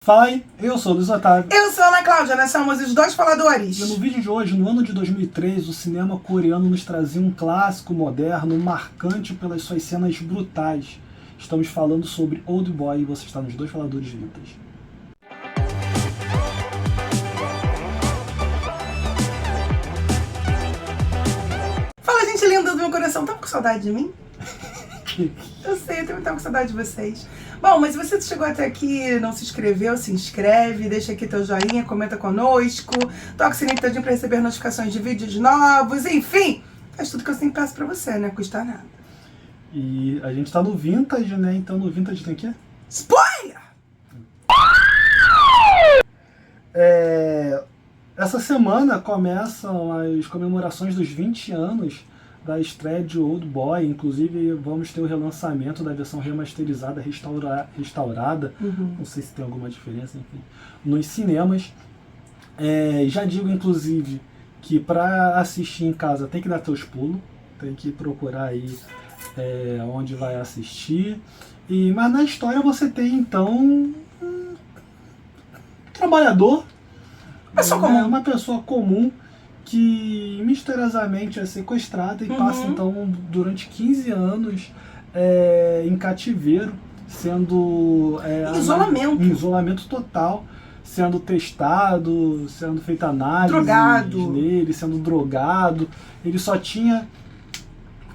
Fala aí, eu sou o Luiz Otávio. Eu sou a Ana Cláudia, nós somos os dois faladores. E no vídeo de hoje, no ano de 2003, o cinema coreano nos trazia um clássico moderno, marcante pelas suas cenas brutais. Estamos falando sobre Old Boy e você está nos dois faladores vintage. Fala, gente linda do meu coração, tá com saudade de mim? Eu sei, eu também tava com saudade de vocês. Bom, mas se você chegou até aqui, não se inscreveu, se inscreve, deixa aqui teu joinha, comenta conosco, toca o sininho todinho pra receber notificações de vídeos novos, enfim, faz tudo que eu sempre peço pra você, né? Custa nada. E a gente tá no Vintage, né? Então no Vintage tem o quê? Spoiler! Essa semana começam as comemorações dos 20 anos da estreia de Old Boy. Inclusive vamos ter o relançamento da versão remasterizada, restaurada, não sei se tem alguma diferença, enfim, nos cinemas. Já digo inclusive que para assistir em casa tem que dar teus pulos, tem que procurar aí onde vai assistir. Mas na história você tem então um trabalhador, uma pessoa comum que misteriosamente é sequestrada e passa então durante 15 anos em cativeiro, sendo isolamento. em isolamento total, sendo testado, sendo feita análise nele, sendo drogado. Ele só tinha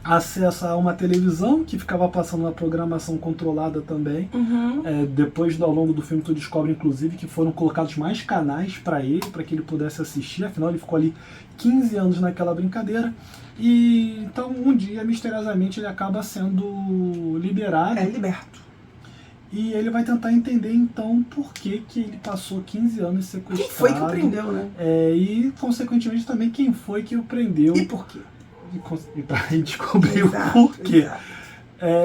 acesso a uma televisão que ficava passando uma programação controlada também. Depois, ao longo do filme, tu descobre inclusive que foram colocados mais canais para ele, para que ele pudesse assistir. Afinal, ele ficou ali 15 anos naquela brincadeira. E então, um dia, misteriosamente, ele acaba sendo liberado. Liberto. E ele vai tentar entender, então, por que ele passou 15 anos sequestrado. Quem foi que o prendeu, né? E, consequentemente, também quem foi que o prendeu. E por quê? E pra descobrir o porquê.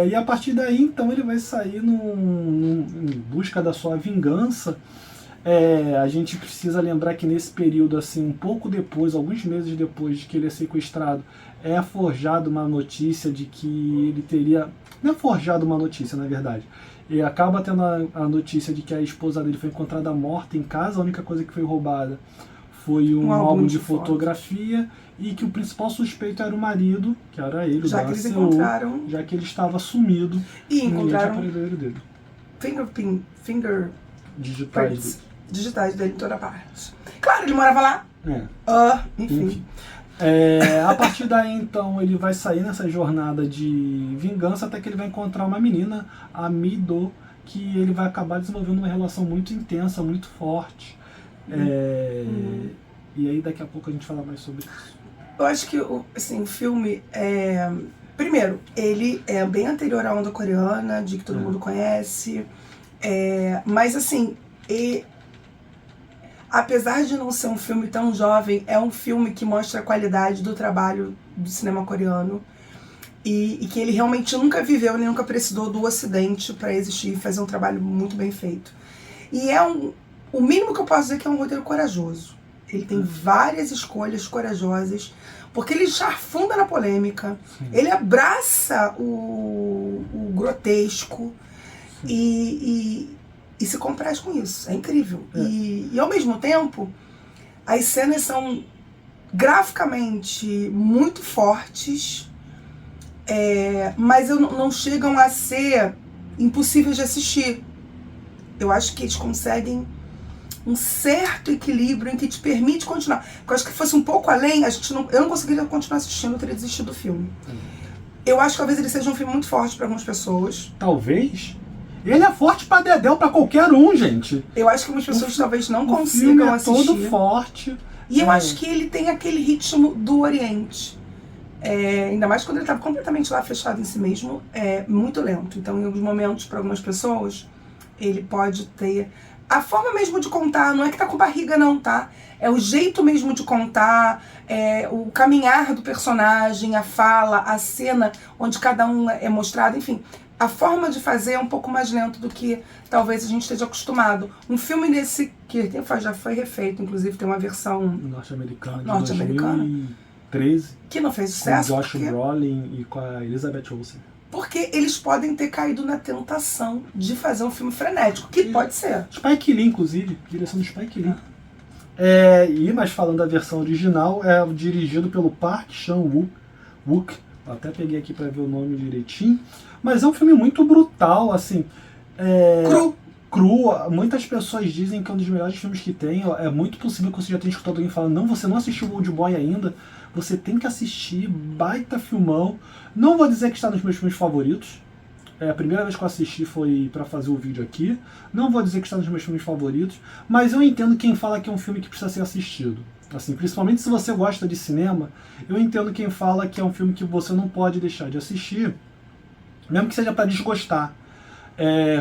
E a partir daí, então, ele vai sair em busca da sua vingança. A gente precisa lembrar que nesse período, assim, um pouco depois, alguns meses depois de que ele é sequestrado, é forjada uma notícia de que ele teria... Não é forjada uma notícia, na verdade. Ele acaba tendo a notícia de que a esposa dele foi encontrada morta em casa. A única coisa que foi roubada foi um álbum de fotografia, e que o principal suspeito era o marido, que era ele, já que eles encontraram, já que ele estava sumido. E encontraram dele. Finger digitais dele em toda parte. Claro, ele morava lá. Enfim. A partir daí, então, ele vai sair nessa jornada de vingança até que ele vai encontrar uma menina, a Mi-do, que ele vai acabar desenvolvendo uma relação muito intensa, muito forte. E aí daqui a pouco a gente fala mais sobre isso. Eu acho que assim, o filme primeiro, ele é bem anterior à onda coreana, de que todo mundo conhece. Mas assim, apesar de não ser um filme tão jovem, é um filme que mostra a qualidade do trabalho do cinema coreano. E que ele realmente nunca viveu, nem nunca precisou do Ocidente para existir e fazer um trabalho muito bem feito. E o mínimo que eu posso dizer é que é um roteiro corajoso. Ele tem várias escolhas corajosas, porque ele já afunda na polêmica, ele abraça o grotesco e se compraz com isso. É incrível. E ao mesmo tempo, as cenas são graficamente muito fortes, mas não chegam a ser impossíveis de assistir. Eu acho que eles conseguem um certo equilíbrio em que te permite continuar. Porque eu acho que fosse um pouco além, eu não conseguiria continuar assistindo, eu teria desistido do filme. Eu acho que talvez ele seja um filme muito forte para algumas pessoas. Talvez? Ele é forte pra dedéu pra qualquer um, gente. Eu acho que algumas pessoas talvez não consigam assistir. O filme é todo forte. E eu acho que ele tem aquele ritmo do Oriente. Ainda mais quando ele estava completamente lá fechado em si mesmo, muito lento. Então, em alguns momentos, para algumas pessoas, ele pode ter... A forma mesmo de contar, não é que tá com barriga não, tá? É o jeito mesmo de contar, o caminhar do personagem, a fala, a cena onde cada um é mostrado, enfim. A forma de fazer é um pouco mais lento do que talvez a gente esteja acostumado. Um filme desse, que já foi refeito, inclusive tem uma versão norte-americana de 2013. Que não fez sucesso. Com Josh Brolin e com a Elizabeth Olsen. Porque eles podem ter caído na tentação de fazer um filme frenético, que pode ser. Spike Lee, inclusive, direção do Spike Lee. Mas falando da versão original, é dirigido pelo Park Chan-wook. Até peguei aqui para ver o nome direitinho. Mas é um filme muito brutal, assim. Cru. Muitas pessoas dizem que é um dos melhores filmes que tem. É muito possível que você já tenha escutado alguém falando: não, você não assistiu o Old Boy ainda. Você tem que assistir, baita filmão. Não vou dizer que está nos meus filmes favoritos. A primeira vez que eu assisti foi para fazer o vídeo aqui. Não vou dizer que está nos meus filmes favoritos, mas eu entendo quem fala que é um filme que precisa ser assistido. Assim, principalmente se você gosta de cinema, eu entendo quem fala que é um filme que você não pode deixar de assistir, mesmo que seja para desgostar.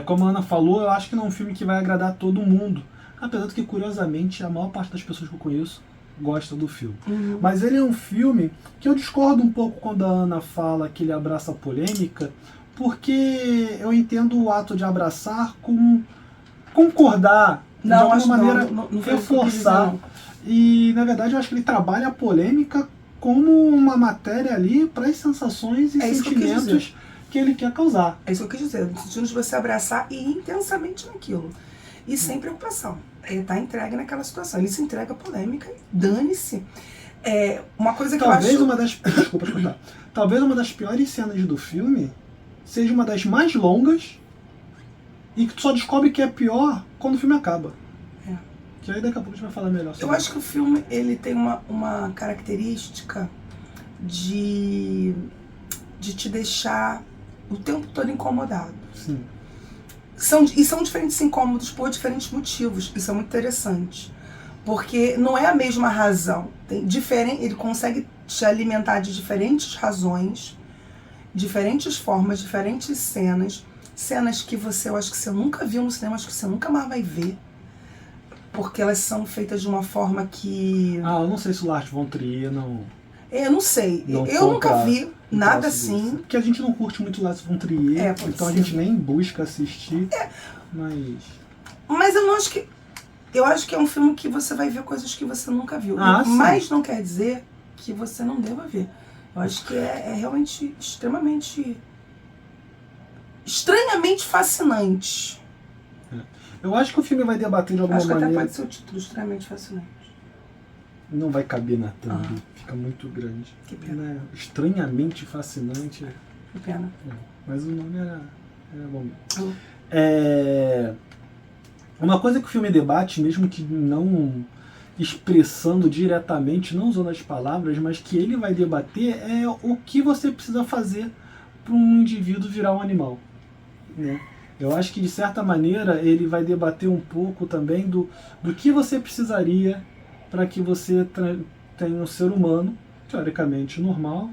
Como a Ana falou, eu acho que não é um filme que vai agradar todo mundo. Apesar de que, curiosamente, a maior parte das pessoas que eu conheço gosta do filme. Mas ele é um filme que eu discordo um pouco quando a Ana fala que ele abraça a polêmica, porque eu entendo o ato de abraçar com concordar, de alguma maneira não reforçar. E, na verdade, eu acho que ele trabalha a polêmica como uma matéria ali para as sensações e sentimentos que ele quer causar. É isso que eu quis dizer, no sentido de você abraçar e ir intensamente naquilo. E sem preocupação. Ele tá entregue naquela situação. Ele se entrega à polêmica e dane-se. Uma coisa que talvez eu acho... Desculpa te contar. Talvez uma das piores cenas do filme seja uma das mais longas e que tu só descobre que é pior quando o filme acaba. Que aí daqui a pouco a gente vai falar melhor sobre Eu acho que o filme ele tem uma característica de te deixar o tempo todo incomodado. Sim. São diferentes incômodos por diferentes motivos. Isso é muito interessante. Porque não é a mesma razão. Ele consegue te alimentar de diferentes razões, diferentes formas, diferentes cenas. Cenas que eu acho que você nunca viu no cinema, acho que você nunca mais vai ver. Porque elas são feitas de uma forma que... eu não sei se o Lars von Trier não... Eu não sei. Eu nunca vi nada assim. Porque a gente não curte muito Lars von Trier, então a gente nem busca assistir. Mas eu não acho que... Eu acho que é um filme que você vai ver coisas que você nunca viu. Mas não quer dizer que você não deva ver. Eu acho que é realmente estranhamente fascinante. Eu acho que o filme vai debater de alguma maneira... Acho que até pode ser o título, extremamente fascinante. Não vai caber na thumb, fica muito grande. Que pena. Estranhamente fascinante. Que pena. Mas o nome era bom. Uma coisa que o filme debate, mesmo que não expressando diretamente, não usando as palavras, mas que ele vai debater é o que você precisa fazer para um indivíduo virar um animal. Né? Eu acho que, de certa maneira, ele vai debater um pouco também do que você precisaria para que você tenha um ser humano, teoricamente normal,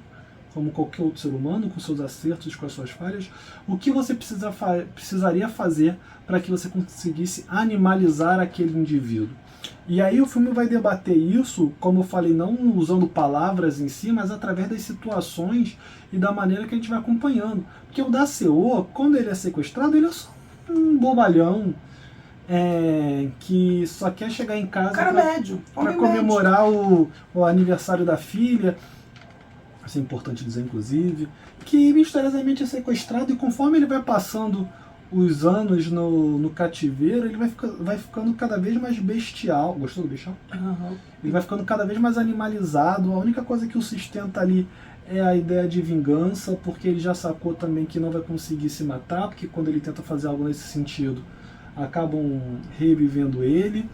como qualquer outro ser humano, com seus acertos, com as suas falhas, o que você precisaria fazer para que você conseguisse animalizar aquele indivíduo. E aí o filme vai debater isso, como eu falei, não usando palavras em si, mas através das situações e da maneira que a gente vai acompanhando. Porque o Daseô, quando ele é sequestrado, ele é só um bobalhão, que só quer chegar em casa para comemorar o aniversário da filha. Isso é importante dizer, inclusive, que misteriosamente é sequestrado, e conforme ele vai passando os anos no cativeiro, ele vai ficando cada vez mais bestial. Gostou do bestial? Ele vai ficando cada vez mais animalizado. A única coisa que o sustenta ali é a ideia de vingança, porque ele já sacou também que não vai conseguir se matar, porque quando ele tenta fazer algo nesse sentido, acabam revivendo ele.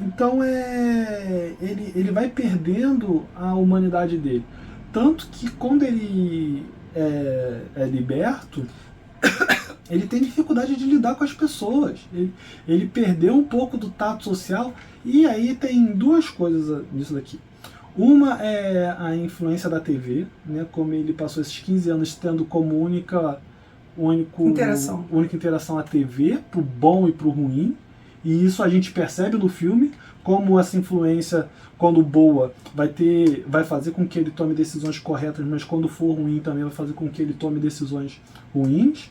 Então ele vai perdendo a humanidade dele. Tanto que quando ele é liberto, ele tem dificuldade de lidar com as pessoas. Ele perdeu um pouco do tato social. E aí tem duas coisas nisso daqui. Uma é a influência da TV, né? Como ele passou esses 15 anos tendo como única interação a TV, pro bom e pro ruim. E isso a gente percebe no filme, como essa influência, quando boa, vai fazer com que ele tome decisões corretas, mas quando for ruim também vai fazer com que ele tome decisões ruins.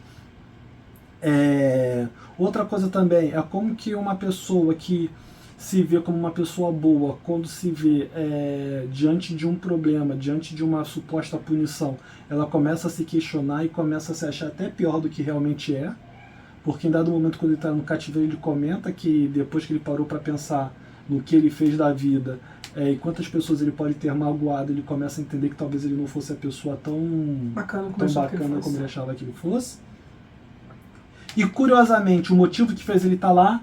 Outra coisa também é como que uma pessoa que se vê como uma pessoa boa, quando se vê diante de um problema, diante de uma suposta punição, ela começa a se questionar e começa a se achar até pior do que realmente é, porque em dado momento, quando ele está no cativeiro, ele comenta que depois que ele parou para pensar no que ele fez da vida e quantas pessoas ele pode ter magoado, ele começa a entender que talvez ele não fosse a pessoa tão bacana como ele achava que ele fosse. E curiosamente, o motivo que fez ele estar lá,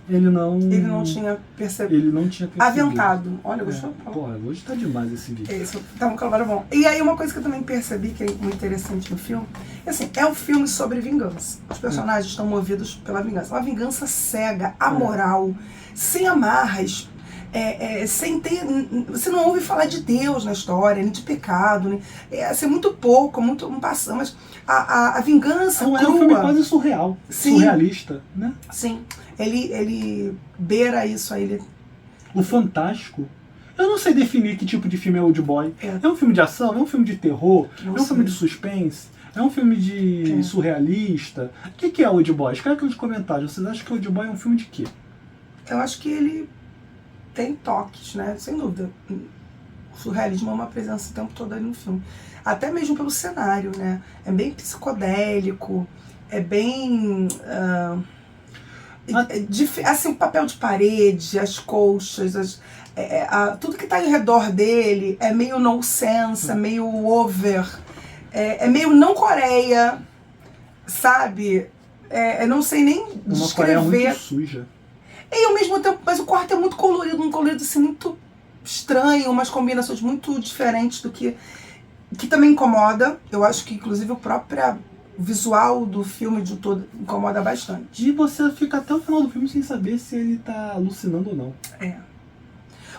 ele não tinha percebido. Aventado. Olha, gostou? Porra, hoje tá demais esse vídeo. Isso, tá um calor bom. E aí uma coisa que eu também percebi que é muito interessante no filme, assim, é um filme sobre vingança. Os personagens estão movidos pela vingança. Uma vingança cega, amoral, sem amarras, sem ter... Você não ouve falar de Deus na história, nem de pecado, nem, assim, muito pouco, muito um passando, mas a vingança crua. É um filme quase surreal, surrealista, né? Sim. Ele beira isso aí. O fantástico. Eu não sei definir que tipo de filme é Old Boy. É um filme de ação? É um filme de terror? É um filme de suspense? É um filme de surrealista? O que é Old Boy? Escreve aqui nos comentários. Vocês acham que Old Boy é um filme de quê? Eu acho que ele tem toques, né? Sem dúvida. O surrealismo é uma presença o tempo todo ali no filme. Até mesmo pelo cenário, né? É bem psicodélico. É bem... assim, o papel de parede, as colchas, tudo que está ao redor dele é meio nonsense, é meio over, é meio não Coreia, sabe? Eu não sei nem uma Coreia muito suja. E ao mesmo tempo, mas o quarto é muito colorido, um colorido assim muito estranho, umas combinações muito diferentes do que também incomoda. Eu acho que inclusive o próprio visual do filme de todo incomoda bastante. E você fica até o final do filme sem saber se ele tá alucinando ou não.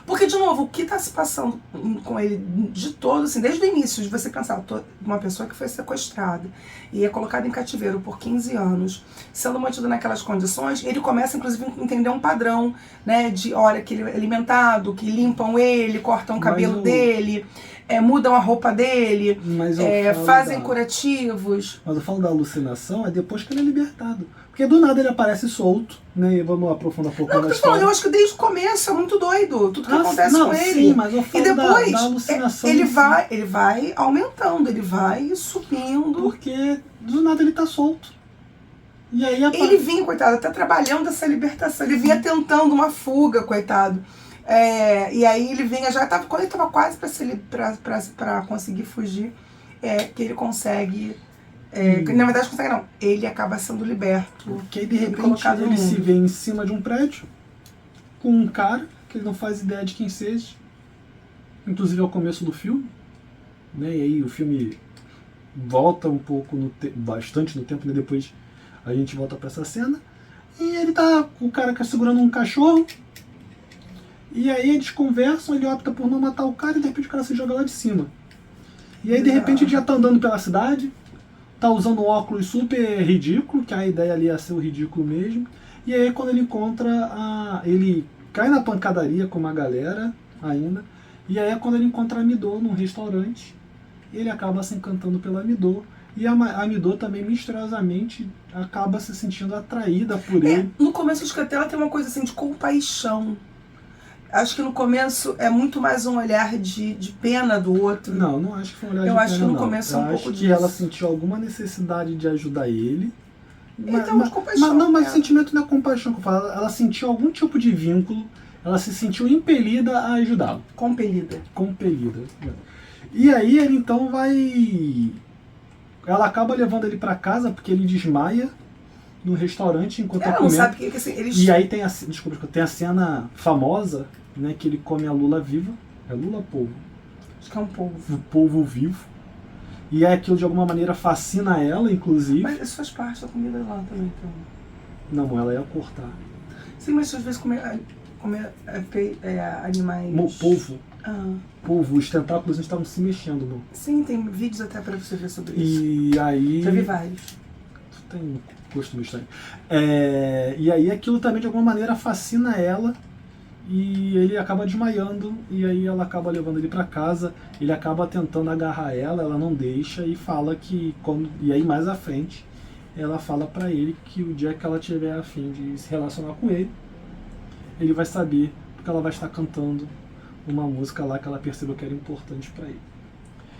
Porque, de novo, o que tá se passando com ele de todo, assim, desde o início, de você pensar, uma pessoa que foi sequestrada e é colocada em cativeiro por 15 anos, sendo mantido naquelas condições, ele começa, inclusive, a entender um padrão, né, de, olha, que ele é alimentado, que limpam ele, cortam o cabelo dele, mudam a roupa dele, fazem curativos. Mas eu falo da alucinação depois que ele é libertado. Porque do nada ele aparece solto, né? E vamos aprofundar um pouco na história. Eu acho que desde o começo é muito doido tudo que acontece com ele. Sim, mas eu falo e depois da alucinação. Ele vai aumentando, ele vai subindo. Porque do nada ele tá solto. E aí ele vinha, coitado, até trabalhando essa libertação. Ele vinha tentando uma fuga, coitado. E aí ele vinha, quando ele estava quase para conseguir fugir, que ele consegue... na verdade consegue não, ele acaba sendo liberto. Porque aí de repente ele se vê em cima de um prédio com um cara que ele não faz ideia de quem seja, inclusive ao começo do filme, né? E aí o filme volta um pouco, bastante no tempo, né? Depois a gente volta para essa cena e ele tá, o cara segurando um cachorro, e aí eles conversam, ele opta por não matar o cara e de repente o cara se joga lá de cima. E aí de repente ele já tá andando pela cidade, tá usando um óculos super ridículo, que a ideia ali ia ser o ridículo mesmo. E aí quando ele encontra ele cai na pancadaria com uma galera ainda. E aí é quando ele encontra a Midô num restaurante. Ele acaba se encantando pela Midô. E a Midô também misteriosamente acaba se sentindo atraída por ele. No começo acho que até ela tem uma coisa assim de compaixão. Acho que no começo é muito mais um olhar de pena do outro. Não acho que foi um olhar de pena. Eu acho que no começo é um pouco disso. Eu acho que ela sentiu alguma necessidade de ajudar ele. Então, de compaixão. Mas o sentimento não é compaixão que eu falo. Ela sentiu algum tipo de vínculo. Ela se sentiu impelida a ajudá-lo. Compelida. E aí ele então vai... Ela acaba levando ele pra casa porque ele desmaia no restaurante enquanto ela comendo. Não sabe que assim, eles... E aí tem a cena famosa, né, que ele come a lula viva. É lula ou polvo? Acho que é um polvo. O polvo vivo. E aquilo de alguma maneira fascina ela, inclusive. Mas isso faz parte da comida lá também, então. Não, ela ia cortar. Sim, mas às vezes comer animais... Polvo. Polvo, os tentáculos estavam se mexendo. Não? Sim, tem vídeos até pra você ver sobre isso. E aí... Já vi vários. Tem um gosto meio estranho. E aí aquilo também de alguma maneira fascina ela. E ele acaba desmaiando, e aí ela acaba levando ele pra casa, ele acaba tentando agarrar ela não deixa, e fala que, e aí mais à frente, ela fala pra ele que o dia que ela tiver a fim de se relacionar com ele, ele vai saber, porque ela vai estar cantando uma música lá que ela percebeu que era importante para ele.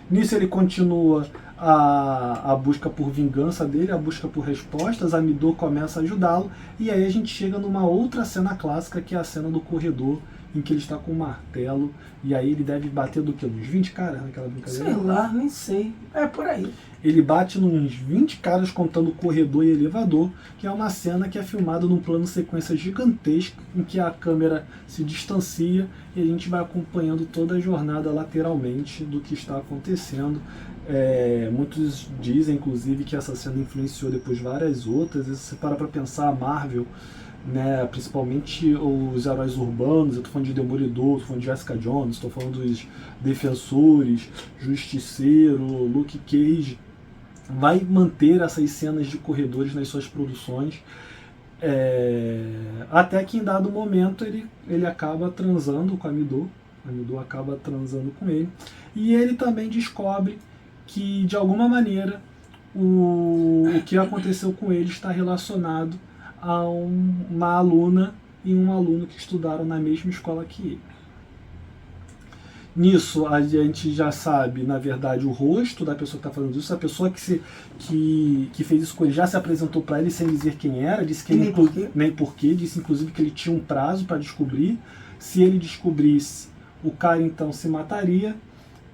Nisso ele continua a busca por vingança dele, a busca por respostas, a Amidou começa a ajudá-lo, e aí a gente chega numa outra cena clássica, que é a cena do corredor, em que ele está com um martelo, e aí ele deve bater do que? Uns 20 caras naquela brincadeira? Sei lá, nem sei. É por aí. Ele bate nos 20 caras contando corredor e elevador, que é uma cena que é filmada num plano sequência gigantesco, em que a câmera se distancia e a gente vai acompanhando toda a jornada lateralmente do que está acontecendo. Muitos dizem, inclusive, que essa cena influenciou depois várias outras. E se você para pensar, a Marvel, né, principalmente os heróis urbanos, eu tô falando de Demolidor, tô falando de Jessica Jones, tô falando dos Defensores, Justiceiro, Luke Cage, vai manter essas cenas de corredores nas suas produções, até que em dado momento ele acaba transando com a Amidou acaba transando com ele, e ele também descobre que de alguma maneira o que aconteceu com ele está relacionado a uma aluna e um aluno que estudaram na mesma escola que ele. Nisso a gente já sabe, na verdade, o rosto da pessoa que está fazendo isso. A pessoa que fez isso com ele já se apresentou para ele sem dizer quem era, disse que ele nem porquê, disse inclusive que ele tinha um prazo para descobrir. Se ele descobrisse, o cara então se mataria,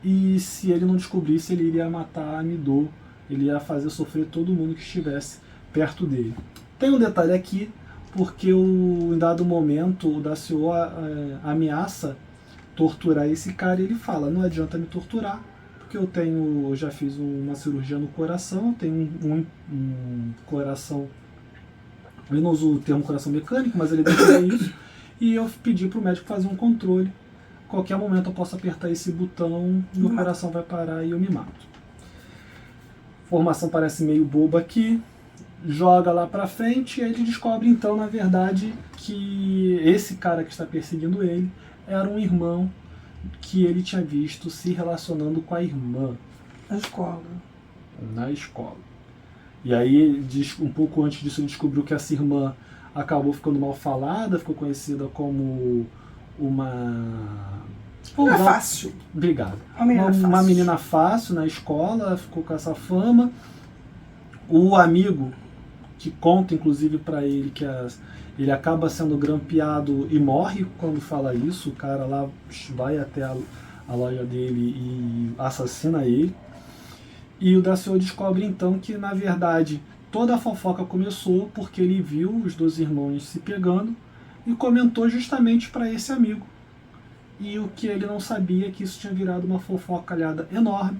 e se ele não descobrisse, ele iria matar a Amidou, ele ia fazer sofrer todo mundo que estivesse perto dele. Tem um detalhe aqui, porque em dado momento o Daciô ameaça torturar esse cara, e ele fala: não adianta me torturar, porque eu já fiz uma cirurgia no coração, eu tenho um coração, eu não uso o termo coração mecânico, mas ele deve ter isso, e eu pedi para o médico fazer um controle, qualquer momento eu posso apertar esse botão, meu coração vai parar e eu me mato. A formação parece meio boba aqui, joga lá pra frente, e aí ele descobre então, na verdade, que esse cara que está perseguindo ele era um irmão que ele tinha visto se relacionando com a irmã. Na escola. E aí, um pouco antes disso, ele descobriu que essa irmã acabou ficando mal falada, ficou conhecida como uma fácil. Obrigado. Uma menina fácil na escola, ficou com essa fama. O amigo, que conta inclusive para ele que ele acaba sendo grampeado e morre quando fala isso, o cara lá vai até a loja dele e assassina ele. E o Daciô descobre então que, na verdade, toda a fofoca começou porque ele viu os dois irmãos se pegando e comentou justamente para esse amigo. E o que ele não sabia é que isso tinha virado uma fofocalhada enorme.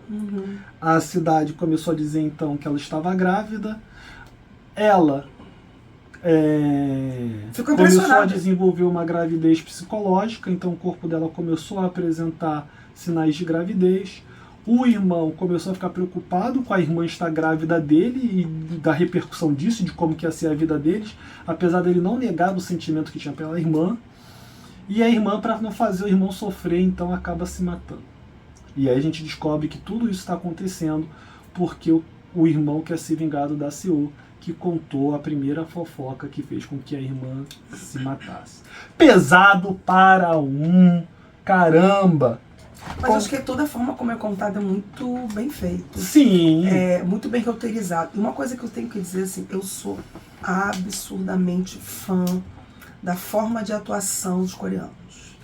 Uhum. A cidade começou a dizer então que ela estava grávida. Ela começou a desenvolver uma gravidez psicológica, então o corpo dela começou a apresentar sinais de gravidez. O irmão começou a ficar preocupado com a irmã estar grávida dele e da repercussão disso, de como que ia ser a vida deles, apesar dele não negar o sentimento que tinha pela irmã. E a irmã, para não fazer o irmão sofrer, então acaba se matando. E aí a gente descobre que tudo isso está acontecendo porque o irmão quer se vingar do Daciô, que contou a primeira fofoca que fez com que a irmã se matasse. Pesado para caramba! Mas acho que toda a forma como é contado é muito bem feito. Sim. É muito bem roteirizado. E uma coisa que eu tenho que dizer, assim, eu sou absurdamente fã da forma de atuação dos coreanos.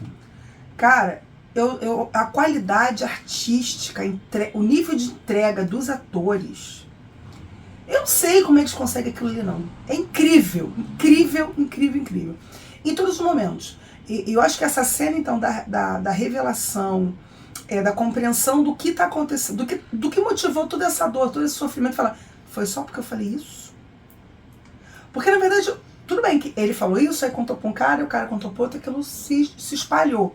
Cara, a qualidade artística, o nível de entrega dos atores, eu não sei como eles conseguem aquilo ali, não. É incrível, incrível, incrível, incrível. Em todos os momentos. E eu acho que essa cena, então, da revelação, da compreensão do que está acontecendo, do que motivou toda essa dor, todo esse sofrimento, falar, foi só porque eu falei isso? Porque, na verdade, tudo bem que ele falou isso, aí contou para um cara, e o cara contou para outro, aquilo se espalhou.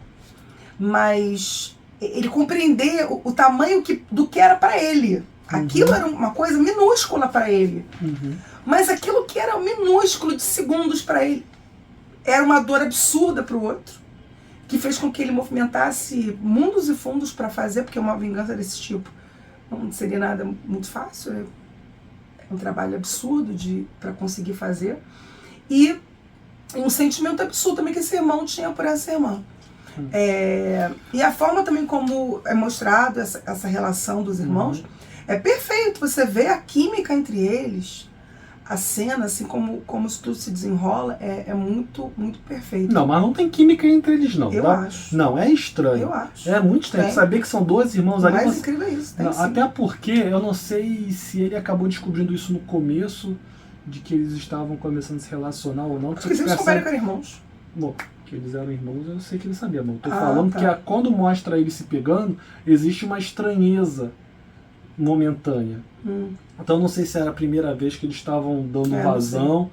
Mas ele compreender o tamanho do que era para ele. Aquilo era uma coisa minúscula para ele. Uhum. Mas aquilo que era minúsculo de segundos para ele era uma dor absurda para o outro, que fez com que ele movimentasse mundos e fundos para fazer, porque uma vingança desse tipo não seria nada muito fácil. É um trabalho absurdo para conseguir fazer. E E um sentimento absurdo também que esse irmão tinha por essa irmã. E a forma também como é mostrado essa relação dos irmãos é perfeito. Você vê a química entre eles, a cena, assim, como isso tudo se desenrola, é muito, muito perfeito. Não, mas não tem química entre eles, não. Eu acho. Não, é estranho. Eu acho. É muito estranho. Tem. Saber que são 12 irmãos O ali. mais incrível é isso. Tem, Não, sim. até porque eu não sei se ele acabou descobrindo isso no começo, de que eles estavam começando a se relacionar ou não. Porque eles souberam que eram irmãos. Bom, que eles eram irmãos, eu sei que ele sabia, mas eu tô Ah, falando tá. que quando mostra eles se pegando, existe uma estranheza momentânea. Então eu não sei se era a primeira vez que eles estavam dando vazão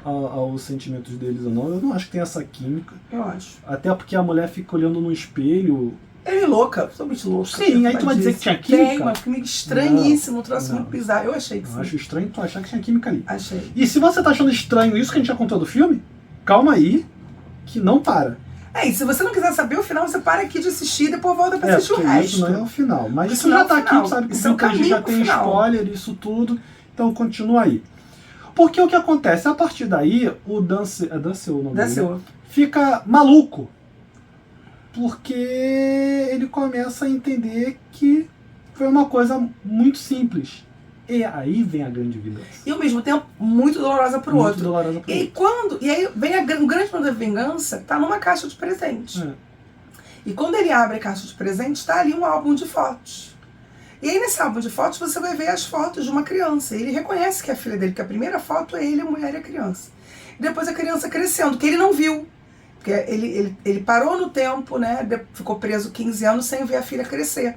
aos sentimentos deles ou não. Eu não acho que tem essa química. Eu acho. Até porque a mulher fica olhando no espelho. Ele é louca, totalmente louca. Sim, aí tu vai dizer que tinha química? Tem uma química estranhíssima, um troço Não. muito bizarro. Eu achei que Eu sim. acho estranho tu achar que tinha química ali. Achei. E se você tá achando estranho isso que a gente já contou do filme, calma aí, que não para. E se você não quiser saber o final, você para aqui de assistir e depois volta pra assistir o porque resto. isso não é o final. Mas Isso isso não já é o tá final. aqui, sabe que Isso é o a gente já caminho pro tem final. spoiler, isso tudo. Então continua aí. Porque o que acontece? A partir daí, o Dance o nome dele, Desceu. fica maluco. Porque ele começa a entender que foi uma coisa muito simples. E aí vem a grande vingança. E ao mesmo tempo, muito dolorosa pro Muito outro. dolorosa pro outro. E aí vem o grande plano da vingança, tá numa caixa de presente. É. E quando ele abre a caixa de presente, tá ali um álbum de fotos. E aí nesse álbum de fotos você vai ver as fotos de uma criança. E ele reconhece que é a filha dele, que a primeira foto é ele, a mulher e a criança. E depois a criança crescendo, que ele não viu. Porque ele parou no tempo, né? Ficou preso 15 anos sem ver a filha crescer.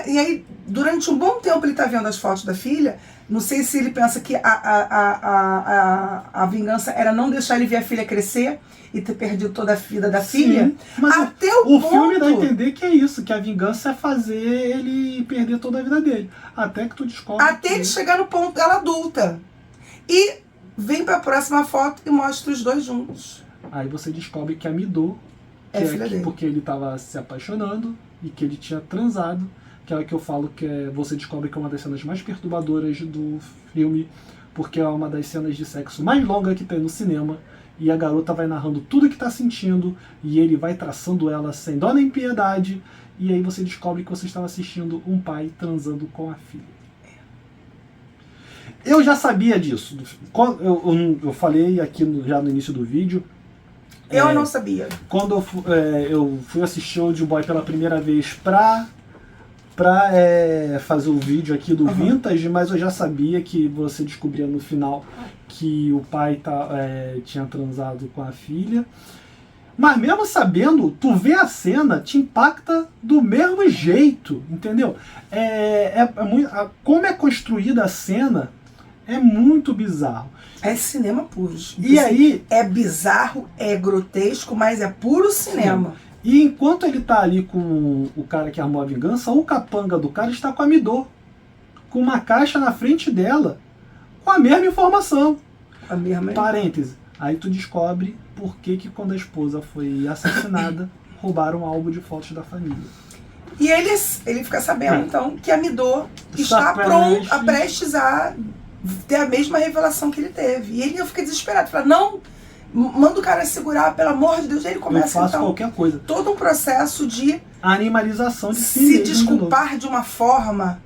E aí, durante um bom tempo, ele tá vendo as fotos da filha. Não sei se ele pensa que a vingança era não deixar ele ver a filha crescer e ter perdido toda a vida da filha. Mas Até o ponto... filme dá a entender que é isso, que a vingança é fazer ele perder toda a vida dele. Até que tu descobre. Até ele chegar no ponto dela adulta. E vem pra próxima foto e mostra os dois juntos. Aí você descobre que a Midô, É filha dele. porque ele estava se apaixonando e que ele tinha transado, que é o que eu falo que você descobre que é uma das cenas mais perturbadoras do filme, porque é uma das cenas de sexo mais longa que tem no cinema, e a garota vai narrando tudo que está sentindo, e ele vai traçando ela sem dó nem piedade, e aí você descobre que você estava assistindo um pai transando com a filha. Eu já sabia disso. Eu falei aqui já no início do vídeo. Eu não sabia. Quando eu fui assistir Old Boy pela primeira vez pra fazer o vídeo aqui do Vintage, mas eu já sabia que você descobria no final que o pai tinha transado com a filha. Mas mesmo sabendo, tu vê a cena, te impacta do mesmo jeito, entendeu? Como é construída a cena é muito bizarro. É cinema puro. E aí... É bizarro, é grotesco, mas é puro cinema. Sim. E enquanto ele tá ali com o cara que armou a vingança, o capanga do cara está com a Midô, com uma caixa na frente dela, com a mesma informação. A mesma... Parêntese. Aí tu descobre por que quando a esposa foi assassinada, roubaram um álbum de fotos da família. E ele fica sabendo, então, que a Midô está prestes a ter a mesma revelação que ele teve. E ele fica desesperado, fala, não, manda o cara segurar, pelo amor de Deus. E ele começa, eu faço então, qualquer coisa. todo um processo de animalização de si se mesmo, desculpar de uma forma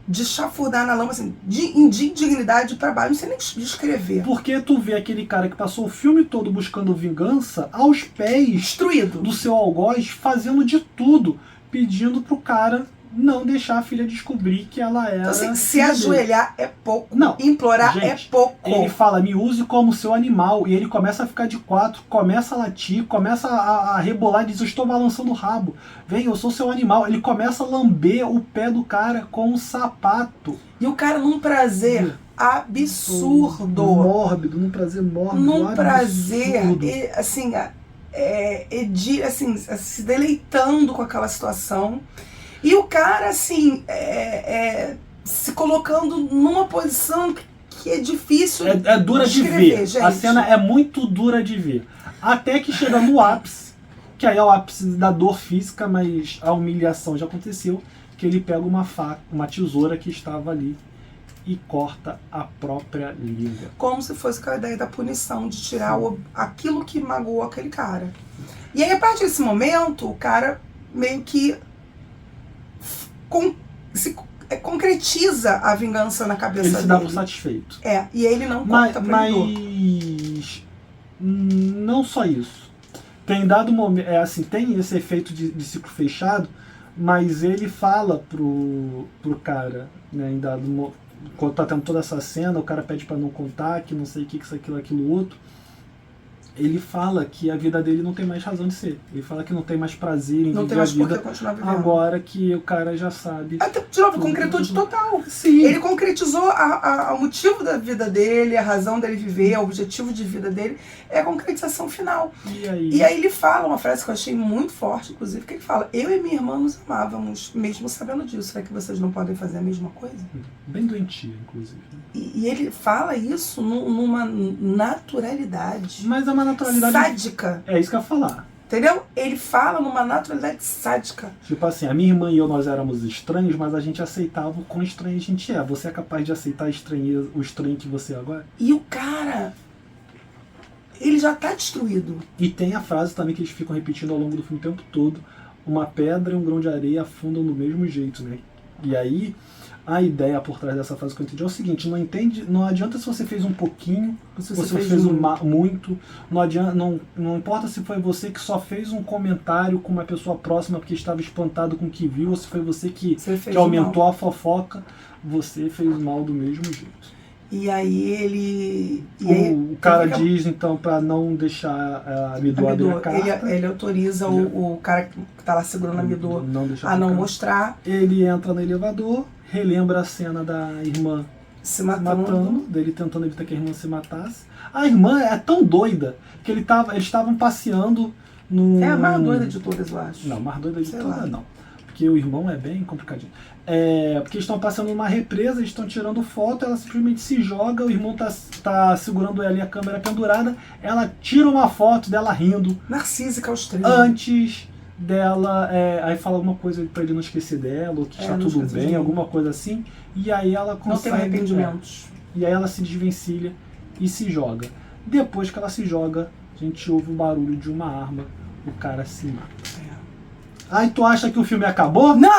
de chafurdar na lama, assim, de indignidade para baixo, não sei nem descrever. Porque tu vê aquele cara que passou o filme todo buscando vingança aos pés Destruído do seu algoz, fazendo de tudo, pedindo pro cara não deixar a filha descobrir que ela era... Então, assim, se ajoelhar é pouco, não, implorar gente, é pouco. Ele fala, me use como seu animal, e ele começa a ficar de quatro, começa a latir, começa a rebolar, diz, eu estou balançando o rabo, vem, eu sou seu animal. Ele começa a lamber o pé do cara com um sapato. E o cara num prazer absurdo. Mórbido, num prazer mórbido, num absurdo. prazer, assim, se deleitando com aquela situação. E o cara, assim, se colocando numa posição que é difícil é dura de ver. Gente. A cena é muito dura de ver. Até que chega no ápice, que aí é o ápice da dor física, mas a humilhação já aconteceu, que ele pega uma faca, uma tesoura que estava ali e corta a própria língua. Como se fosse com a ideia da punição, de tirar aquilo que magoou aquele cara. E aí, a partir desse momento, o cara meio que concretiza a vingança na cabeça dele. Ele se dá por satisfeito. E ele não conta pra Mas não só isso. Tem dado momento, tem esse efeito de ciclo fechado, mas ele fala pro cara, né, em dado quando tá tendo toda essa cena, o cara pede pra não contar, que não sei o que, isso, aquilo, outro. Ele fala que a vida dele não tem mais razão de ser. Ele fala que não tem mais prazer em viver a vida continuar vivendo. agora que o cara já sabe. Até, de novo, concretude total. Sim. Ele concretizou o motivo da vida dele, a razão dele viver, o objetivo de vida dele, é a concretização final. E aí ele fala uma frase que eu achei muito forte, inclusive, que ele fala: eu e minha irmã nos amávamos, mesmo sabendo disso. Será que vocês não podem fazer a mesma coisa? Bem doentia, inclusive. E ele fala isso numa naturalidade. Mas é uma naturalidade sádica. É isso que eu ia falar. Entendeu? Ele fala numa naturalidade sádica. Tipo assim, a minha irmã e eu, nós éramos estranhos, mas a gente aceitava o quão estranho a gente é. Você é capaz de aceitar o estranho que você é agora? E o cara, ele já tá destruído. E tem a frase também que eles ficam repetindo ao longo do filme o tempo todo: uma pedra e um grão de areia afundam do mesmo jeito, né? E aí, a ideia por trás dessa frase que eu entendi é o seguinte: não adianta se você fez um pouquinho, se você fez muito, não importa se foi você que só fez um comentário com uma pessoa próxima porque estava espantado com o que viu, ou se foi você que aumentou a fofoca, você fez mal do mesmo jeito. E aí o cara diz, então, para não deixar a Amidô abrir a carta. Ele autoriza o cara que tá lá segurando a Amidô a não mostrar. Ele entra no elevador, relembra a cena da irmã se matando, dele tentando evitar que a irmã se matasse. A irmã é tão doida que eles estavam passeando no... É a mais doida de todas, eu acho. Não, a mais doida de todas não. Porque o irmão é bem complicadinho. Porque eles estão passando numa represa, eles estão tirando foto, ela simplesmente se joga, o irmão tá segurando ela e a câmera pendurada, ela tira uma foto dela rindo. Narcísica ao extremo. Antes dela, aí fala alguma coisa pra ele não esquecer dela, ou que está tudo bem, alguma coisa assim, e aí ela consegue... Não tem arrependimentos. E aí ela se desvencilha e se joga. Depois que ela se joga, a gente ouve o barulho de uma arma, o cara se mata. Ai, tu acha que o filme acabou? Não!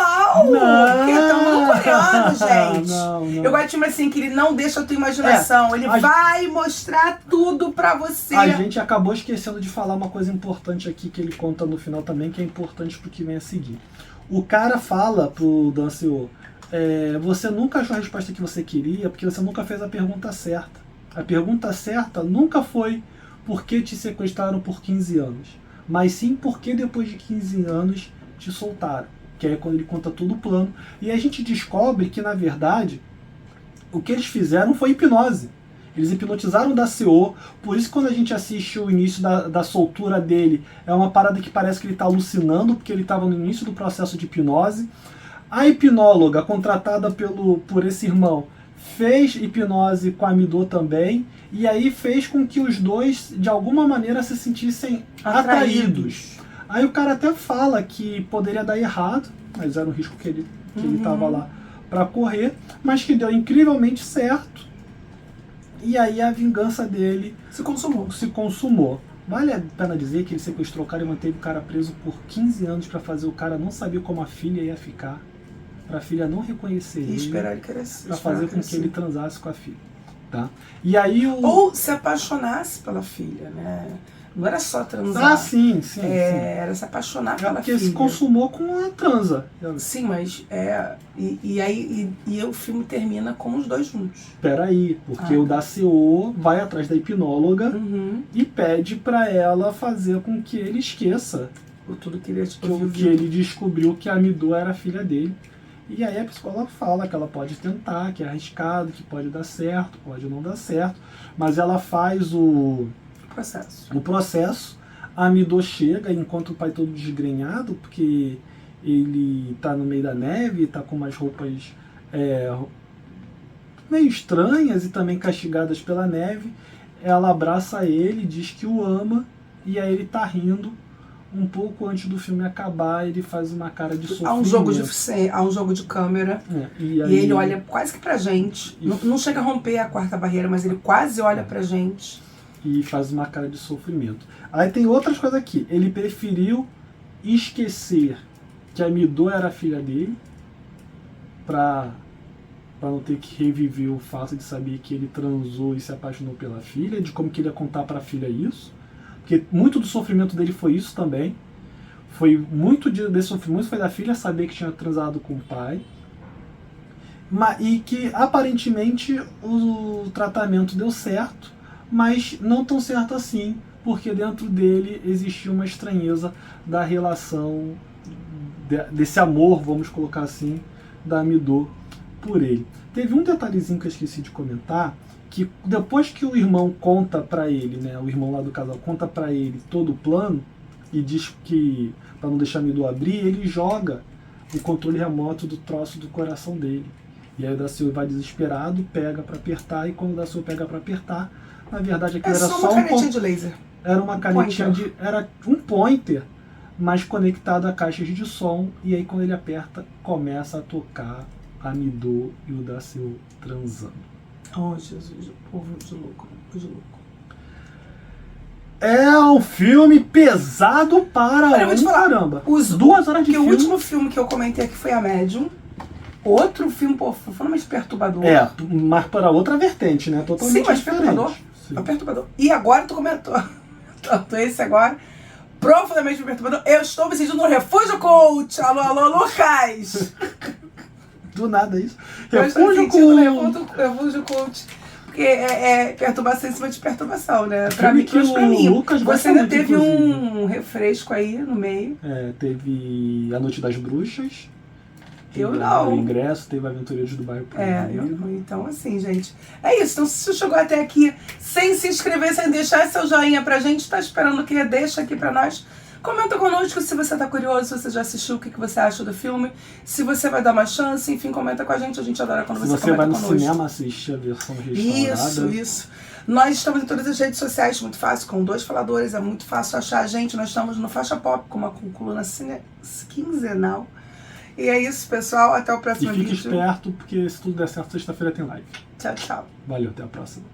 Porque estamos coreano, gente. Não. Eu gosto de filme assim, que ele não deixa a tua imaginação. Ele vai mostrar tudo pra você. A gente acabou esquecendo de falar uma coisa importante aqui, que ele conta no final também, que é importante pro que vem a seguir. O cara fala pro Dan Seo: você nunca achou a resposta que você queria, porque você nunca fez a pergunta certa. A pergunta certa nunca foi por que te sequestraram por 15 anos, mas sim por que depois de 15 anos te soltaram, que é quando ele conta todo o plano. E a gente descobre que, na verdade, o que eles fizeram foi hipnose. Eles hipnotizaram o Seo, por isso quando a gente assiste o início da soltura dele, é uma parada que parece que ele está alucinando, porque ele estava no início do processo de hipnose. A hipnóloga, contratada por esse irmão, fez hipnose com a Amidô também, e aí fez com que os dois, de alguma maneira, se sentissem atraídos. Aí o cara até fala que poderia dar errado, mas era um risco que ele estava lá para correr, mas que deu incrivelmente certo. E aí a vingança dele se consumou. Vale a pena dizer que ele sequestrou o cara e manteve o cara preso por 15 anos para fazer o cara não saber como a filha ia ficar, para a filha não reconhecer ele, esperar ele crescer, para fazer com que ele transasse com a filha. Tá? E aí ou se apaixonasse pela filha, né? Não era só transar. Sim. Era se apaixonar pela filha. Porque se consumou com a transa. Sim, mas e o filme termina com os dois juntos. Peraí, porque o Seo vai atrás da hipnóloga e pede pra ela fazer com que ele esqueça tudo que ele que ele descobriu que a Amidô era a filha dele. E aí a psicóloga fala que ela pode tentar, que é arriscado, que pode dar certo, pode não dar certo, mas ela faz o processo. A Amidô chega e encontra o pai todo desgrenhado, porque ele tá no meio da neve, tá com umas roupas meio estranhas e também castigadas pela neve. Ela abraça ele, diz que o ama, e aí ele tá rindo, um pouco antes do filme acabar, ele faz uma cara de sofrimento. Há um jogo de câmera. E E ele olha quase que pra gente. Não chega a romper a quarta barreira, mas ele quase olha pra gente. E faz uma cara de sofrimento. Aí tem outras coisas aqui. Ele preferiu esquecer que a Midô era a filha dele pra não ter que reviver o fato de saber que ele transou e se apaixonou pela filha, de como que ele ia contar pra filha isso. Porque muito do sofrimento dele foi isso também. Muito desse sofrimento foi da filha saber que tinha transado com o pai. E que aparentemente o tratamento deu certo, mas não tão certo assim, porque dentro dele existia uma estranheza da relação, desse amor, vamos colocar assim, da Midô por ele. Teve um detalhezinho que eu esqueci de comentar, que depois que o irmão conta pra ele, né, o irmão lá do casal conta pra ele todo o plano e diz que pra não deixar a Midô abrir, ele joga o controle remoto do troço do coração dele. E aí o Daciolo vai desesperado, pega pra apertar, e quando o Daciolo pega pra apertar, na verdade aquilo era só uma canetinha de laser. Era uma canetinha era um pointer, mas conectado a caixas de som, e aí quando ele aperta, começa a tocar a Midô e o Daciolo transando. Oh, Jesus, o povo de louco, É um filme pesado para eu vou te falar, caramba. 2 horas de filme. O último filme que eu comentei aqui foi A Médium. Outro filme profundamente perturbador. Mas para outra vertente, né? Totalmente Sim, mas diferente. perturbador. Sim. É perturbador. E agora tu comentou. Tanto esse agora, profundamente perturbador. Eu estou me sentindo no Refúgio Coach. Alô, Lucas. Do nada isso. Eu estou me sentindo no Refúgio Coach. Porque é perturbação em cima de perturbação, né? Pra mim, Lucas você ainda teve um refresco aí no meio. Teve A Noite das Bruxas. Eu não. O ingresso, teve Aventureiros do Bairro Proibido. Então assim, gente, é isso. Então se você chegou até aqui sem se inscrever, sem deixar seu joinha pra gente, tá esperando o quê? Deixa aqui pra nós. Comenta conosco se você tá curioso, se você já assistiu, o que você acha do filme, se você vai dar uma chance, enfim, comenta com a gente adora quando você comenta conosco. Se você vai no cinema assistir a versão restaurada. Isso. Nós estamos em todas as redes sociais, muito fácil, com 2 faladores, é muito fácil achar a gente. Nós estamos no Faixa Pop, com uma coluna quinzenal. E é isso, pessoal. Até o próximo vídeo. E fique esperto, porque se tudo der certo, sexta-feira tem live. Tchau, tchau. Valeu, até a próxima.